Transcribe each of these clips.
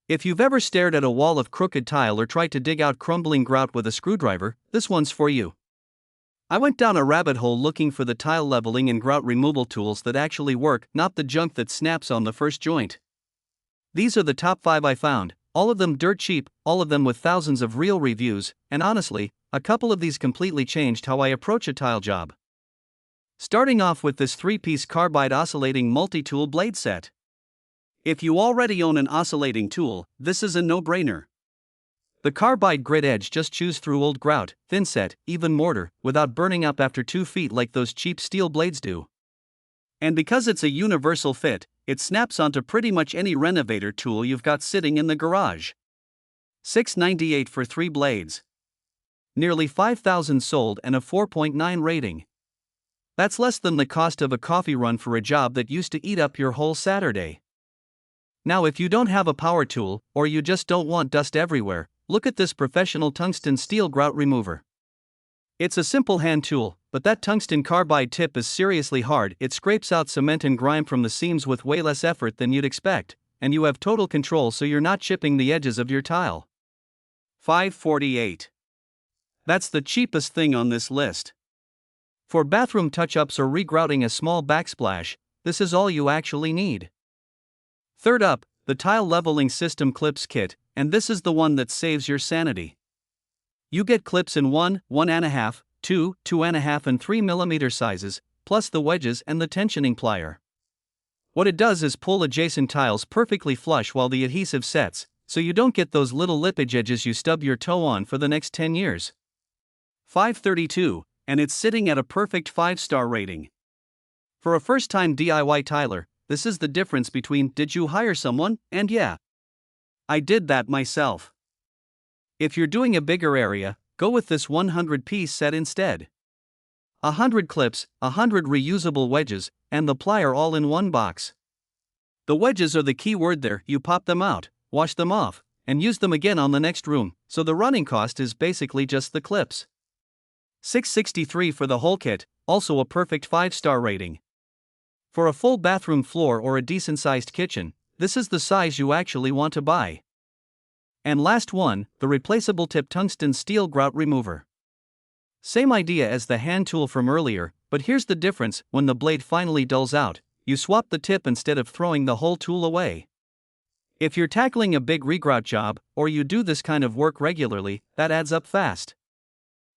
If you've ever stared at a wall of crooked tile or tried to dig out crumbling grout with a screwdriver, this one's for you. I went down a rabbit hole looking for the tile leveling and grout removal tools that actually work, not the junk that snaps on the first joint. These are the top 5 I found, all of them dirt cheap, all of them with thousands of real reviews, and honestly, a couple of these completely changed how I approach a tile job. Starting off with this 3-piece Carbide oscillating multi-tool blade set. If you already own an oscillating tool, this is a no-brainer. The Carbide grit edge just chews through old grout, thinset, even mortar, without burning up after 2 feet like those cheap steel blades do. And because it's a universal fit, it snaps onto pretty much any Renovator tool you've got sitting in the garage. $6.98 for 3 blades. Nearly 5,000 sold and a 4.9 rating. That's less than the cost of a coffee run for a job that used to eat up your whole Saturday. Now if you don't have a power tool, or you just don't want dust everywhere, look at this professional tungsten steel grout remover. It's a simple hand tool, but that tungsten carbide tip is seriously hard. It scrapes out cement and grime from the seams with way less effort than you'd expect, and you have total control so you're not chipping the edges of your tile. $5.48. That's the cheapest thing on this list. For bathroom touch-ups or regrouting a small backsplash, this is all you actually need. Third up, the Tile Leveling System Clips Kit, and this is the one that saves your sanity. You get clips in 1, 1.5, 2, 2.5 and 3 mm sizes, plus the wedges and the tensioning plier. What it does is pull adjacent tiles perfectly flush while the adhesive sets, so you don't get those little lippage edges you stub your toe on for the next 10 years. $5.32, and it's sitting at a perfect 5-star rating. For a first-time DIY tiler, this is the difference between did you hire someone and yeah, I did that myself. If you're doing a bigger area, go with this 100-piece set instead. 100 clips, 100 reusable wedges, and the plier all in one box. The wedges are the key word there. You pop them out, wash them off, and use them again on the next room, so the running cost is basically just the clips. $6.63 for the whole kit, also a perfect 5-star rating. For a full bathroom floor or a decent-sized kitchen, this is the size you actually want to buy. And last one, the replaceable tip tungsten steel grout remover. Same idea as the hand tool from earlier, but here's the difference: when the blade finally dulls out, you swap the tip instead of throwing the whole tool away. If you're tackling a big regrout job, or you do this kind of work regularly, that adds up fast.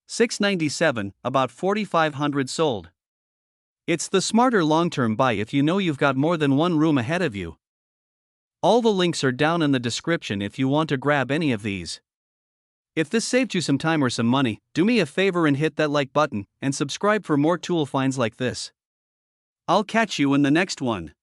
$6.97, about 4,500 sold. It's the smarter long-term buy if you know you've got more than one room ahead of you. All the links are down in the description if you want to grab any of these. If this saved you some time or some money, do me a favor and hit that like button, and subscribe for more tool finds like this. I'll catch you in the next one.